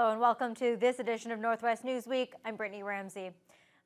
Hello and welcome to this edition of Northwest Newsweek. I'm Brittany Ramsey.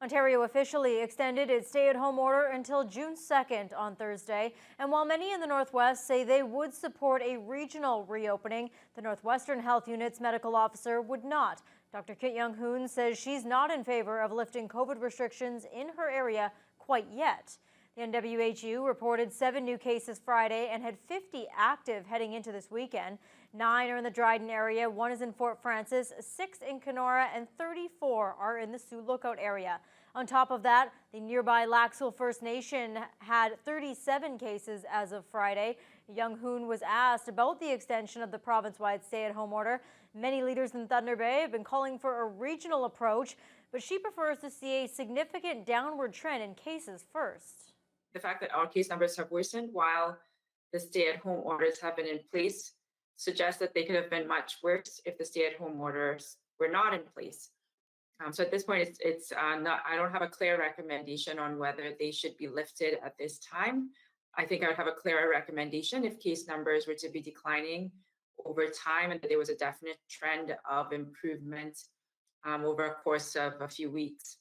Ontario officially extended its stay-at-home order until June 2nd on Thursday. And while many in the Northwest say they would support a regional reopening, the Northwestern Health Unit's medical officer would not. Dr. Kit Young-Hoon says she's not in favor of lifting COVID restrictions in her area quite yet. The NWHU reported 7 new cases Friday and had 50 active heading into this weekend. 9 are in the Dryden area, 1 is in Fort Frances, 6 in Kenora, and 34 are in the Sioux Lookout area. On top of that, the nearby Laxville First Nation had 37 cases as of Friday. Young-Hoon was asked about the extension of the province-wide stay-at-home order. Many leaders in Thunder Bay have been calling for a regional approach, but she prefers to see a significant downward trend in cases first. The fact that our case numbers have worsened while the stay-at-home orders have been in place suggests that they could have been much worse if the stay-at-home orders were not in place. So at this point, it's not. I don't have a clear recommendation on whether they should be lifted at this time. I think I would have a clearer recommendation if case numbers were to be declining over time and that there was a definite trend of improvement over a course of a few weeks.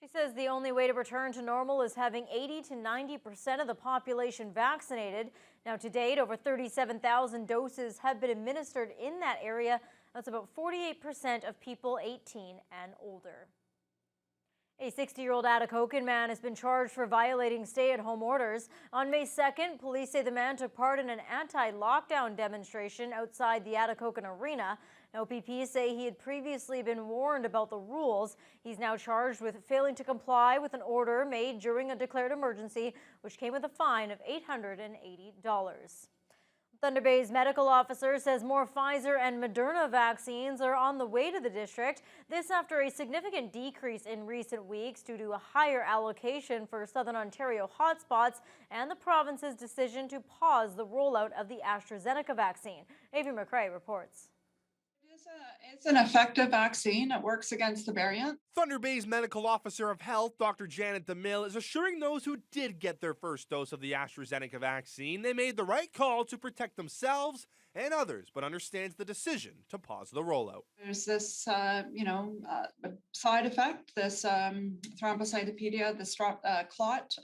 She says the only way to return to normal is having 80 to 90% of the population vaccinated. Now, to date, over 37,000 doses have been administered in that area. That's about 48% of people 18 and older. A 60-year-old Atikokan man has been charged for violating stay-at-home orders. On May 2nd, police say the man took part in an anti-lockdown demonstration outside the Atikokan Arena. OPP say he had previously been warned about the rules. He's now charged with failing to comply with an order made during a declared emergency, which came with a fine of $880. Thunder Bay's medical officer says more Pfizer and Moderna vaccines are on the way to the district. This after a significant decrease in recent weeks due to a higher allocation for Southern Ontario hotspots and the province's decision to pause the rollout of the AstraZeneca vaccine. Avery McRae reports. It's an effective vaccine. It works against the variant. Thunder Bay's medical officer of health, Dr. Janet DeMille, is assuring those who did get their first dose of the AstraZeneca vaccine they made the right call to protect themselves and others, but understands the decision to pause the rollout. There's this, side effect, this thrombocytopenia, this clot.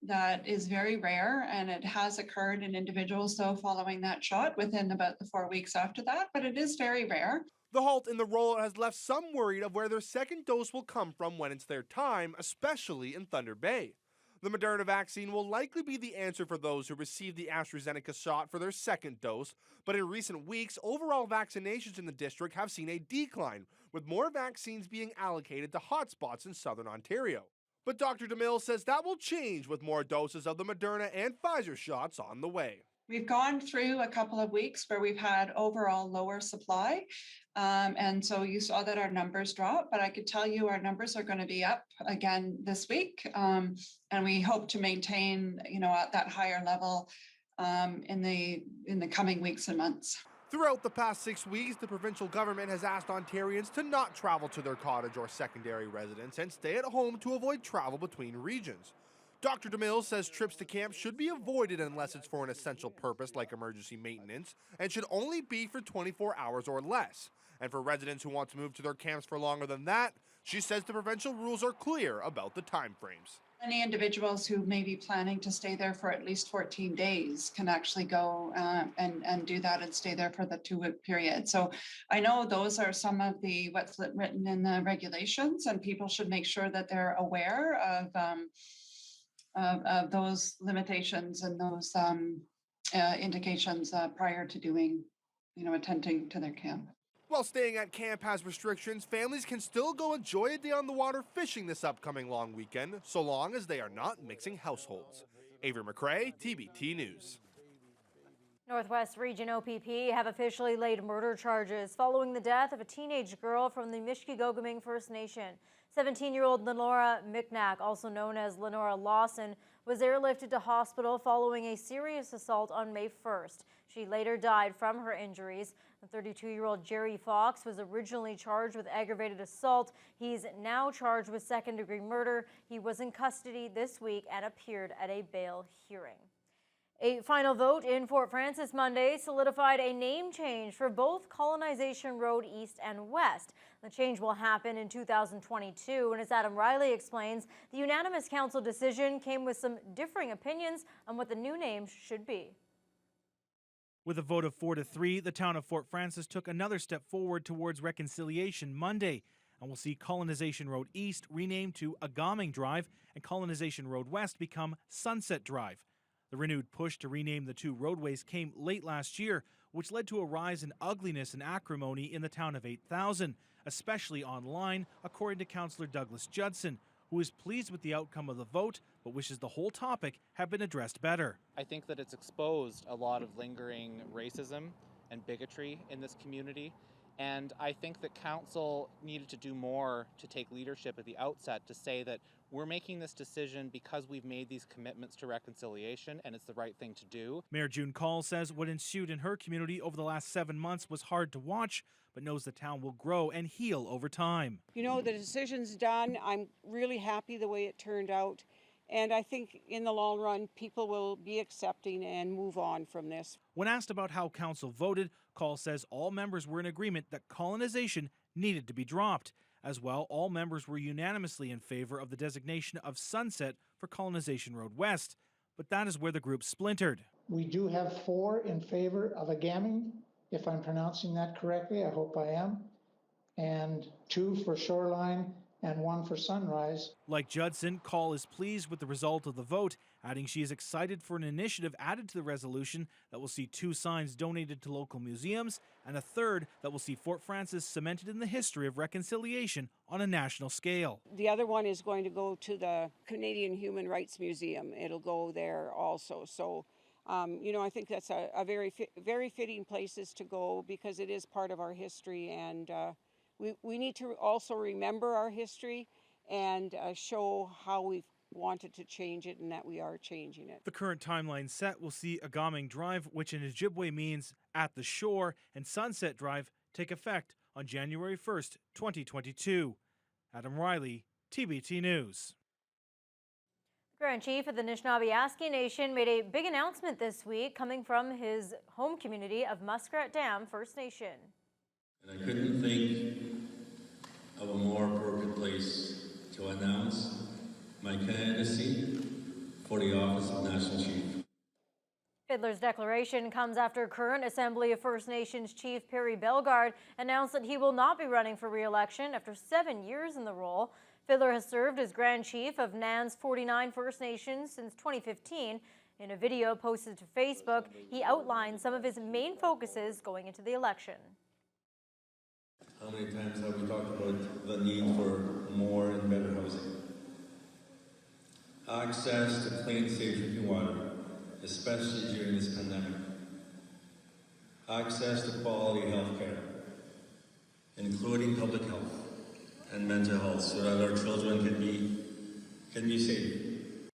That is very rare, and it has occurred in individuals, though, following that shot within about the 4 weeks after that, but it is very rare. The halt in the rollout has left some worried of where their second dose will come from when it's their time, especially in Thunder Bay. The Moderna vaccine will likely be the answer for those who received the AstraZeneca shot for their second dose, but in recent weeks, overall vaccinations in the district have seen a decline, with more vaccines being allocated to hotspots in Southern Ontario. But Dr. DeMille says that will change with more doses of the Moderna and Pfizer shots on the way. We've gone through a couple of weeks where we've had overall lower supply. And so you saw that our numbers drop, but I could tell you our numbers are going to be up again this week. And we hope to maintain, at that higher level in the coming weeks and months. Throughout the past 6 weeks, the provincial government has asked Ontarians to not travel to their cottage or secondary residence and stay at home to avoid travel between regions. Dr. DeMille says trips to camp should be avoided unless it's for an essential purpose like emergency maintenance and should only be for 24 hours or less. And for residents who want to move to their camps for longer than that, she says the provincial rules are clear about the timeframes. Any individuals who may be planning to stay there for at least 14 days can actually go and do that and stay there for the 2-week period. So I know those are some of what's written in the regulations, and people should make sure that they're aware of those limitations and those indications prior to doing, attending to their camp. While staying at camp has restrictions, families can still go enjoy a day on the water fishing this upcoming long weekend, so long as they are not mixing households. Avery McRae, TBT News. Northwest Region OPP have officially laid murder charges following the death of a teenage girl from the Mishkegoguming First Nation. 17-year-old Lenora Micknack, also known as Lenora Lawson, was airlifted to hospital following a serious assault on May 1st. She later died from her injuries. The 32-year-old Jerry Fox was originally charged with aggravated assault. He's now charged with second-degree murder. He was in custody this week and appeared at a bail hearing. A final vote in Fort Frances Monday solidified a name change for both Colonization Road East and West. The change will happen in 2022, and as Adam Riley explains, the unanimous council decision came with some differing opinions on what the new names should be. With a vote of 4-3, the town of Fort Frances took another step forward towards reconciliation Monday, and will see Colonization Road East renamed to Agaming Drive and Colonization Road West become Sunset Drive. The renewed push to rename the two roadways came late last year, which led to a rise in ugliness and acrimony in the town of 8,000, especially online, according to Councillor Douglas Judson, who is pleased with the outcome of the vote, but wishes the whole topic had been addressed better. I think that it's exposed a lot of lingering racism and bigotry in this community. And I think that council needed to do more to take leadership at the outset to say that we're making this decision because we've made these commitments to reconciliation and it's the right thing to do. Mayor June Call says what ensued in her community over the last 7 months was hard to watch, but knows the town will grow and heal over time. You know, the decision's done. I'm really happy the way it turned out. And I think in the long run, people will be accepting and move on from this. When asked about how council voted, Call says all members were in agreement that colonization needed to be dropped. As well, all members were unanimously in favor of the designation of Sunset for Colonization Road West. But that is where the group splintered. We do have 4 in favor of Agaming, if I'm pronouncing that correctly. I hope I am. And 2 for Shoreline and 1 for Sunrise. Like Judson, Call is pleased with the result of the vote, adding she is excited for an initiative added to the resolution that will see 2 signs donated to local museums and a third that will see Fort Frances cemented in the history of reconciliation on a national scale. The other one is going to go to the Canadian Human Rights Museum. It'll go there also. So, you know, I think that's a very fitting places to go because it is part of our history, and we need to also remember our history and show how we've wanted to change it and that we are changing it. The current timeline set will see Agaming Drive, which in Ojibwe means at the shore, and Sunset Drive take effect on January 1st, 2022. Adam Riley, TBT News. Grand Chief of the Anishinaabe Nation made a big announcement this week coming from his home community of Muskrat Dam First Nation. And I couldn't think of a more appropriate place to announce my candidacy for the office of National Chief. Fiddler's declaration comes after current Assembly of First Nations Chief Perry Bellegarde announced that he will not be running for re-election after 7 years in the role. Fiddler has served as Grand Chief of NAN's 49 First Nations since 2015. In a video posted to Facebook, he outlined some of his main focuses going into the election. How many times have we talked about the need for more and better housing? Access to clean, safe drinking water, especially during this pandemic. Access to quality health care, including public health and mental health, so that our children can be safe.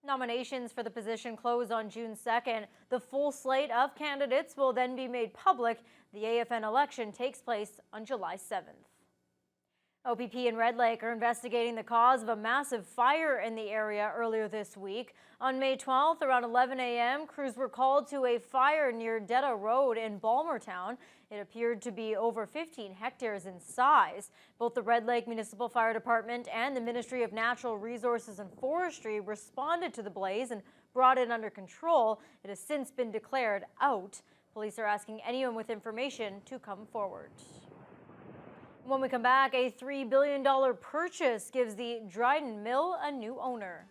Nominations for the position close on June 2nd. The full slate of candidates will then be made public. The AFN election takes place on July 7th. OPP and Red Lake are investigating the cause of a massive fire in the area earlier this week. On May 12th, around 11 a.m., crews were called to a fire near Detta Road in Balmertown. It appeared to be over 15 hectares in size. Both the Red Lake Municipal Fire Department and the Ministry of Natural Resources and Forestry responded to the blaze and brought it under control. It has since been declared out. Police are asking anyone with information to come forward. When we come back, a $3 billion purchase gives the Dryden Mill a new owner.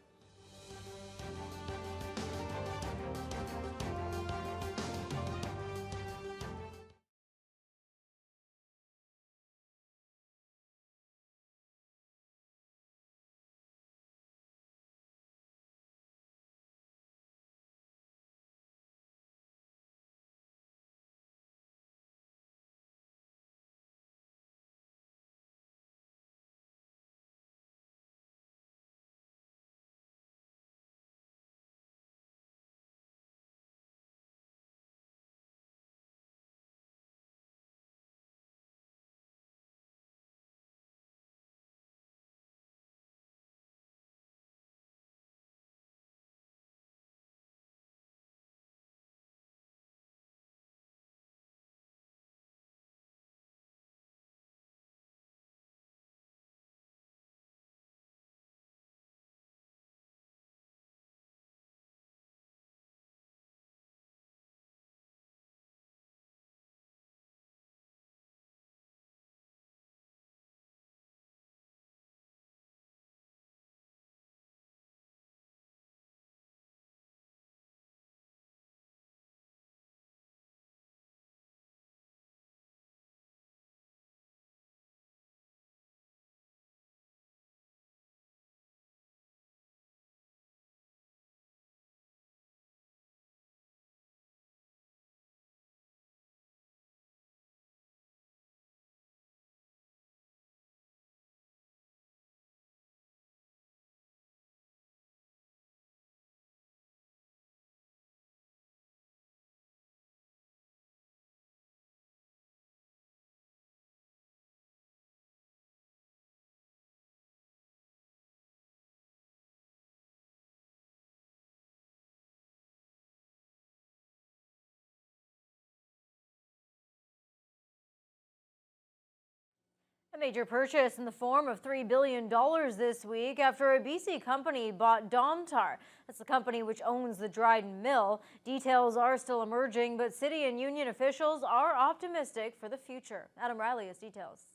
A major purchase in the form of $3 billion this week after a BC company bought Domtar. That's the company which owns the Dryden Mill. Details are still emerging, but city and union officials are optimistic for the future. Adam Riley has details.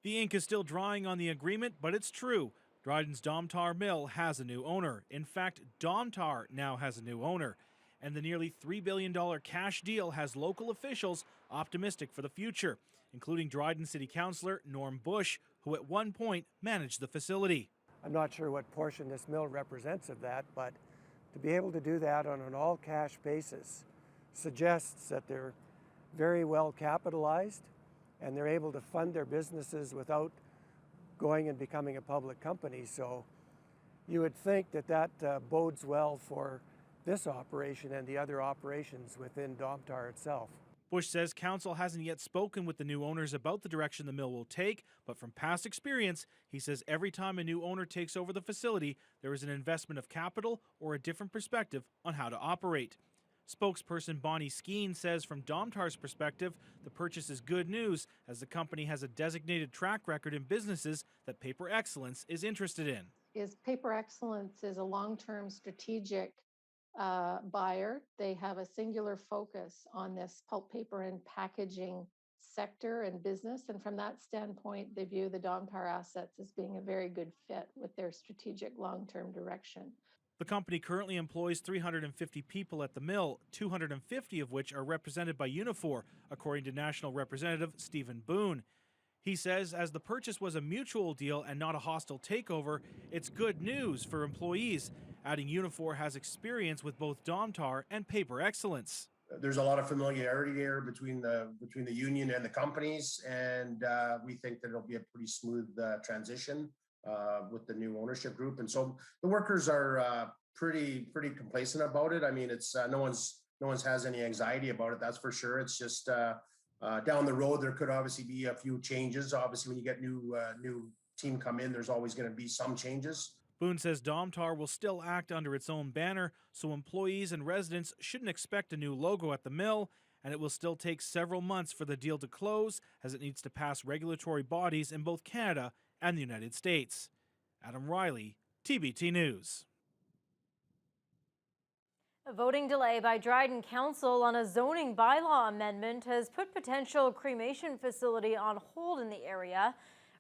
The ink is still drying on the agreement, but it's true. Dryden's Domtar Mill has a new owner. In fact, Domtar now has a new owner. And the nearly $3 billion cash deal has local officials optimistic for the future, including Dryden City Councillor Norm Bush, who at one point managed the facility. I'm not sure what portion this mill represents of that, but to be able to do that on an all-cash basis suggests that they're very well capitalized and they're able to fund their businesses without going and becoming a public company. So you would think that that bodes well for this operation and the other operations within Domtar itself. Bush says council hasn't yet spoken with the new owners about the direction the mill will take, but from past experience, he says every time a new owner takes over the facility, there is an investment of capital or a different perspective on how to operate. Spokesperson Bonnie Skeen says from Domtar's perspective, the purchase is good news as the company has a designated track record in businesses that Paper Excellence is interested in. Paper Excellence is a long-term strategic buyer. They have a singular focus on this pulp, paper, and packaging sector and business. And from that standpoint, they view the Domtar assets as being a very good fit with their strategic long-term direction. The company currently employs 350 people at the mill, 250 of which are represented by Unifor, according to National Representative Stephen Boone. He says as the purchase was a mutual deal and not a hostile takeover, it's good news for employees, adding Unifor has experience with both Domtar and Paper Excellence. There's a lot of familiarity there between the union and the companies, and we think that it'll be a pretty smooth transition with the new ownership group. And so the workers are pretty complacent about it. I mean, it's no one's has any anxiety about it, that's for sure. It's just down the road there could obviously be a few changes. Obviously, when you get new team come in, there's always going to be some changes. Boone says Domtar will still act under its own banner, so employees and residents shouldn't expect a new logo at the mill, and it will still take several months for the deal to close as it needs to pass regulatory bodies in both Canada and the United States. Adam Riley, TBT News. A voting delay by Dryden Council on a zoning bylaw amendment has put potential cremation facility on hold in the area.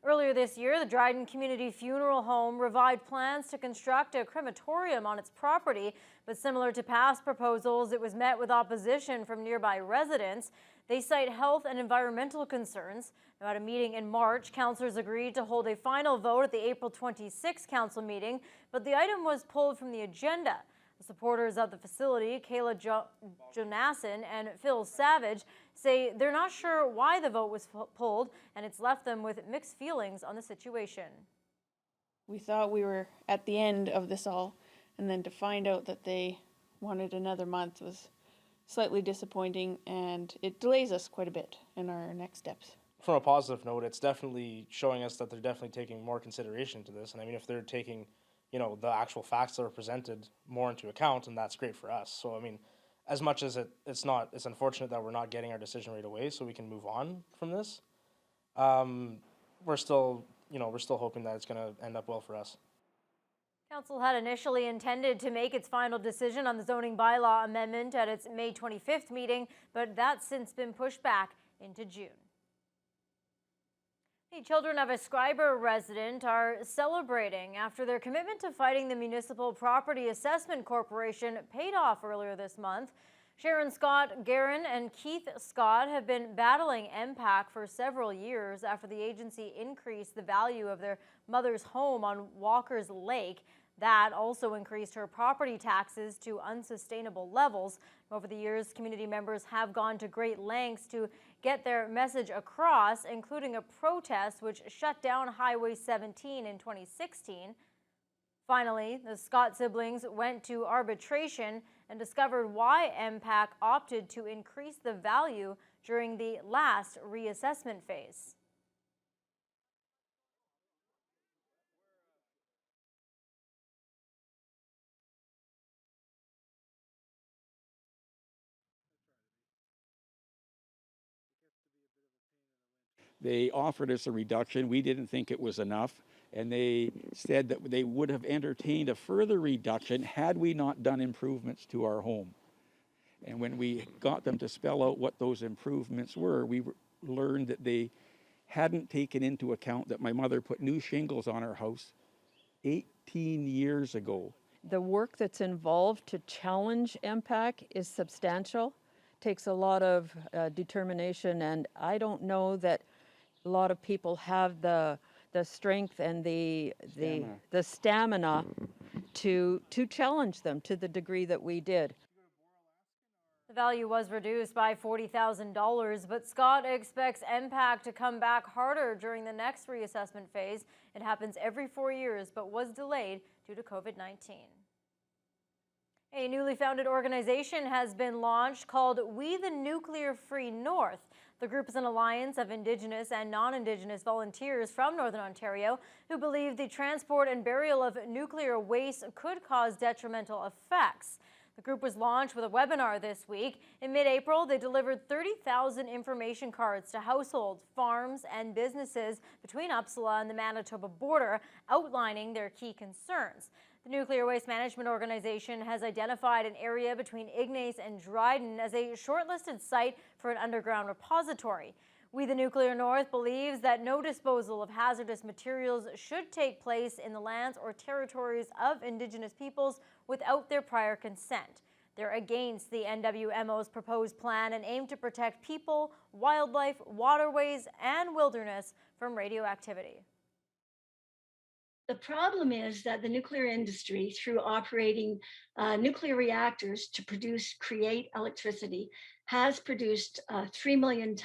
Earlier this year, the Dryden Community Funeral Home revived plans to construct a crematorium on its property, but similar to past proposals, it was met with opposition from nearby residents. They cite health and environmental concerns. Now, at a meeting in March, councillors agreed to hold a final vote at the April 26 council meeting, but the item was pulled from the agenda. The supporters of the facility, Kayla Jonasson and Phil Savage, say they're not sure why the vote was pulled, and it's left them with mixed feelings on the situation. We thought we were at the end of this all, and then to find out that they wanted another month was slightly disappointing, and it delays us quite a bit in our next steps. From a positive note, it's definitely showing us that they're definitely taking more consideration to this. And I mean, if they're taking, you know, the actual facts that are presented more into account, and that's great for us. So I mean, as much as it's unfortunate that we're not getting our decision right away so we can move on from this. We're still hoping that it's going to end up well for us. Council had initially intended to make its final decision on the zoning bylaw amendment at its May 25th meeting, but that's since been pushed back into June. The children of a Schreiber resident are celebrating after their commitment to fighting the Municipal Property Assessment Corporation paid off earlier this month. Sharon Scott Guerin and Keith Scott have been battling MPAC for several years after the agency increased the value of their mother's home on Walker's Lake. That also increased her property taxes to unsustainable levels. Over the years, community members have gone to great lengths to get their message across, including a protest which shut down Highway 17 in 2016. Finally, the Scott siblings went to arbitration and discovered why MPAC opted to increase the value during the last reassessment phase. They offered us a reduction. We didn't think it was enough. And they said that they would have entertained a further reduction had we not done improvements to our home. And when we got them to spell out what those improvements were, we learned that they hadn't taken into account that my mother put new shingles on her house 18 years ago. The work that's involved to challenge MPAC is substantial, takes a lot of determination, and I don't know that a lot of people have the strength and the stamina to challenge them to the degree that we did. The value was reduced by $40,000, but Scott expects MPAC to come back harder during the next reassessment phase. It happens every 4 years, but was delayed due to COVID-19. A newly founded organization has been launched called We the Nuclear Free North. The group is an alliance of Indigenous and non-Indigenous volunteers from Northern Ontario who believe the transport and burial of nuclear waste could cause detrimental effects. The group was launched with a webinar this week. In mid-April, they delivered 30,000 information cards to households, farms, and businesses between Uppsala and the Manitoba border, outlining their key concerns. The Nuclear Waste Management Organization has identified an area between Ignace and Dryden as a shortlisted site for an underground repository. We the Nuclear North believes that no disposal of hazardous materials should take place in the lands or territories of Indigenous peoples without their prior consent. They're against the NWMO's proposed plan and aim to protect people, wildlife, waterways, and wilderness from radioactivity. The problem is that the nuclear industry, through operating nuclear reactors to create electricity, has produced 3 million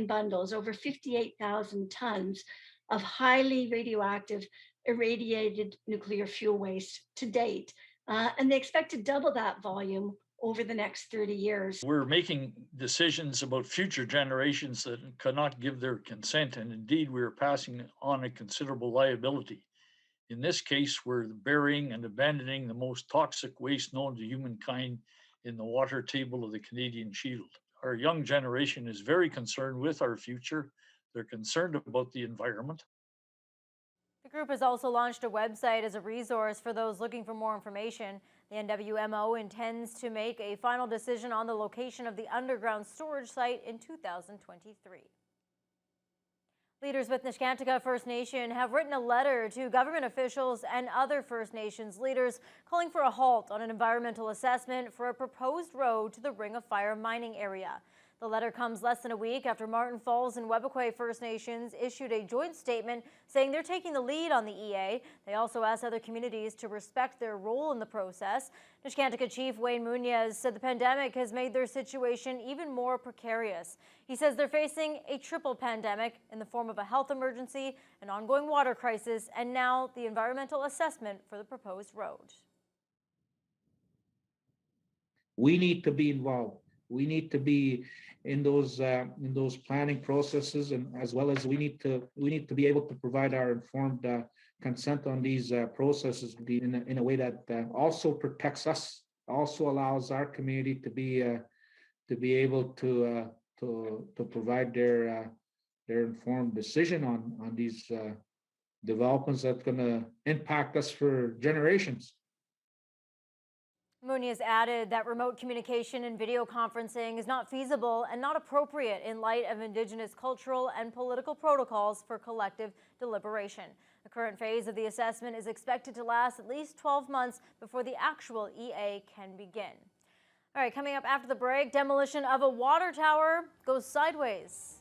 bundles, over 58,000 tons of highly radioactive irradiated nuclear fuel waste to date. And they expect to double that volume over the next 30 years. We're making decisions about future generations that cannot give their consent, and indeed we're passing on a considerable liability. In this case, we're burying and abandoning the most toxic waste known to humankind in the water table of the Canadian Shield. Our young generation is very concerned with our future. They're concerned about the environment. The group has also launched a website as a resource for those looking for more information. The NWMO intends to make a final decision on the location of the underground storage site in 2023. Leaders with Niskantika First Nation have written a letter to government officials and other First Nations leaders calling for a halt on an environmental assessment for a proposed road to the Ring of Fire mining area. The letter comes less than a week after Martin Falls and Webequie First Nations issued a joint statement saying they're taking the lead on the EA. They also asked other communities to respect their role in the process. Niskantika Chief Wayne Munoz said the pandemic has made their situation even more precarious. He says they're facing a triple pandemic in the form of a health emergency, an ongoing water crisis, and now the environmental assessment for the proposed road. We need to be involved. We need to be in those planning processes, and as well as we need to be able to provide our informed consent on these processes in a way that also protects us, also allows our community to be able to provide their informed decision on these developments that's going to impact us for generations. Munoz added that remote communication and video conferencing is not feasible and not appropriate in light of Indigenous cultural and political protocols for collective deliberation. The current phase of the assessment is expected to last at least 12 months before the actual EA can begin. All right, coming up after the break, demolition of a water tower goes sideways.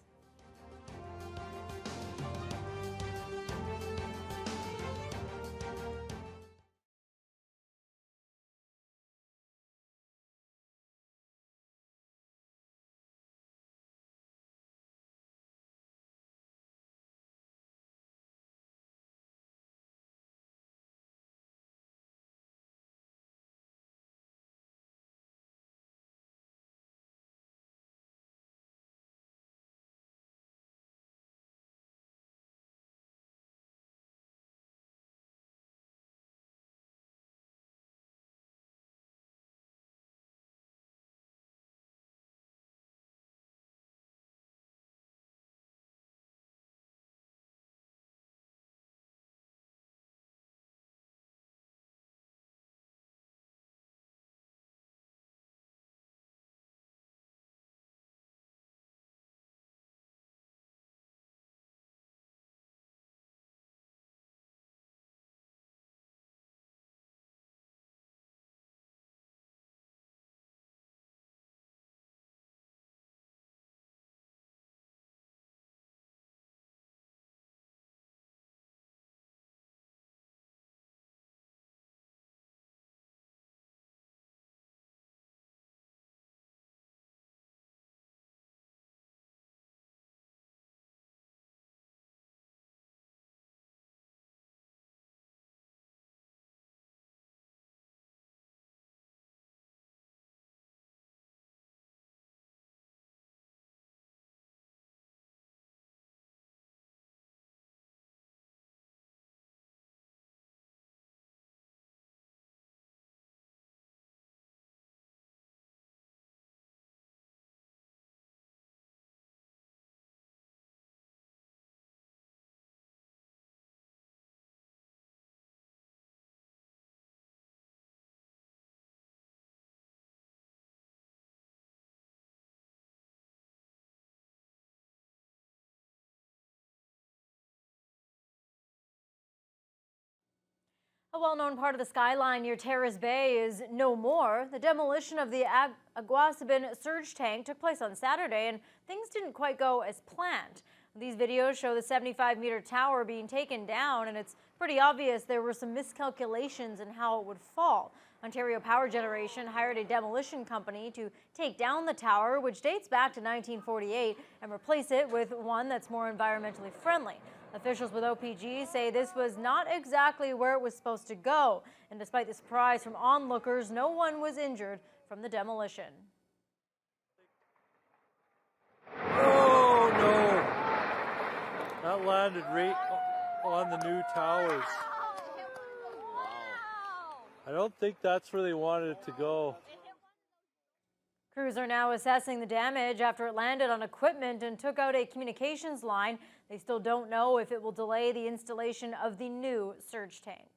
A well-known part of the skyline near Terrace Bay is no more. The demolition of the Aguasabin surge tank took place on Saturday, and things didn't quite go as planned. These videos show the 75-meter tower being taken down, and it's pretty obvious there were some miscalculations in how it would fall. Ontario Power Generation hired a demolition company to take down the tower, which dates back to 1948, and replace it with one that's more environmentally friendly. Officials with OPG say this was not exactly where it was supposed to go, and despite the surprise from onlookers, no one was injured from the demolition. Oh no! That landed right on the new towers. I don't think that's where they wanted it to go. Crews are now assessing the damage after it landed on equipment and took out a communications line. They still don't know if it will delay the installation of the new surge tank.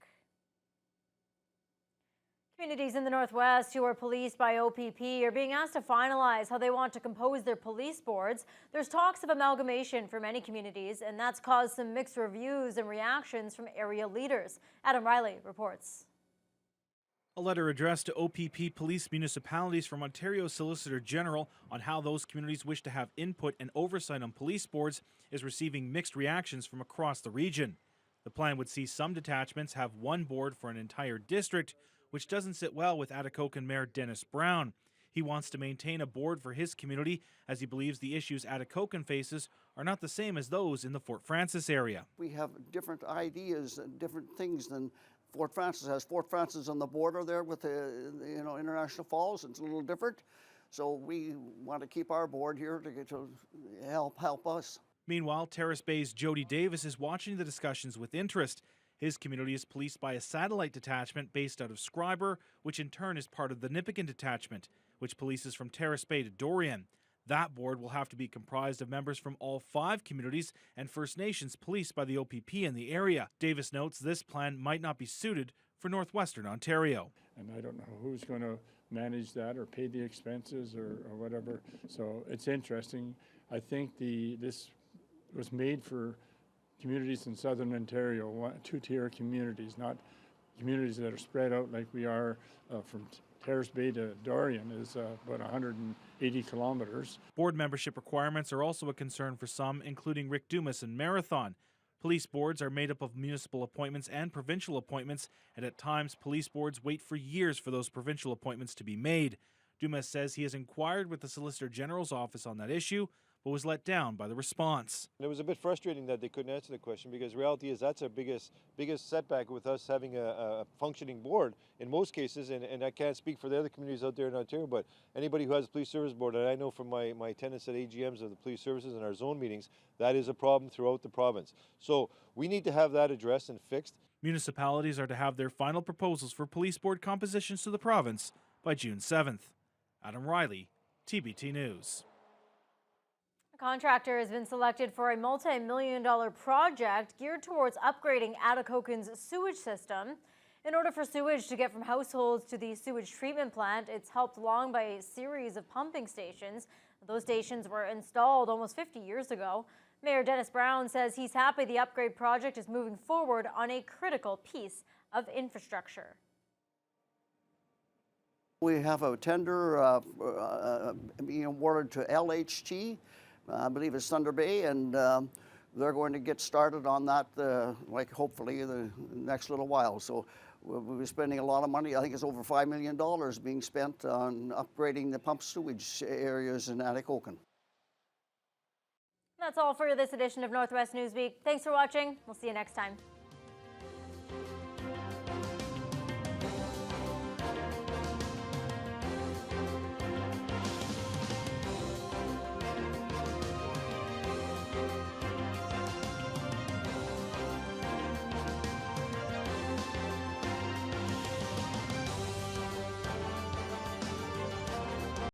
Communities in the Northwest who are policed by OPP are being asked to finalize how they want to compose their police boards. There's talks of amalgamation for many communities, and that's caused some mixed reviews and reactions from area leaders. Adam Riley reports. A letter addressed to OPP police municipalities from Ontario Solicitor General on how those communities wish to have input and oversight on police boards is receiving mixed reactions from across the region. The plan would see some detachments have one board for an entire district, which doesn't sit well with Atikokan Mayor Dennis Brown. He wants to maintain a board for his community as he believes the issues Atikokan faces are not the same as those in the Fort Frances area. We have different ideas and different things than Fort Frances has. Fort Frances on the border there with the International Falls. It's a little different. So we want to keep our board here to help us. Meanwhile, Terrace Bay's Jody Davis is watching the discussions with interest. His community is policed by a satellite detachment based out of Scriber, which in turn is part of the Nipigon detachment, which polices from Terrace Bay to Dorian. That board will have to be comprised of members from all 5 communities and First Nations policed by the OPP in the area. Davis notes this plan might not be suited for northwestern Ontario. And I don't know who's going to manage that or pay the expenses or whatever. So it's interesting. I think this was made for communities in southern Ontario, 2-tier communities, not communities that are spread out like we are from Terrace Bay to Dorian is about 180 kilometers. Board membership requirements are also a concern for some, including Rick Dumas and Marathon. Police boards are made up of municipal appointments and provincial appointments, and at times police boards wait for years for those provincial appointments to be made. Dumas says he has inquired with the Solicitor General's office on that issue, but was let down by the response. It was a bit frustrating that they couldn't answer the question, because the reality is that's our biggest setback with us having a functioning board in most cases, and I can't speak for the other communities out there in Ontario, but anybody who has a police service board, and I know from my attendance at AGMs of the police services and our zone meetings, that is a problem throughout the province. So we need to have that addressed and fixed. Municipalities are to have their final proposals for police board compositions to the province by June 7th. Adam Riley, TBT News. A contractor has been selected for a multi-million-dollar project geared towards upgrading Atikokan's sewage system. In order for sewage to get from households to the sewage treatment plant, it's helped along by a series of pumping stations. Those stations were installed almost 50 years ago. Mayor Dennis Brown says he's happy the upgrade project is moving forward on a critical piece of infrastructure. We have a tender being awarded to LHT. I believe it's Thunder Bay, and they're going to get started on that, hopefully the next little while. So we'll be spending a lot of money. I think it's over $5 million being spent on upgrading the pump sewage areas in Atikokan. That's all for this edition of Northwest Newsweek. Thanks for watching. We'll see you next time.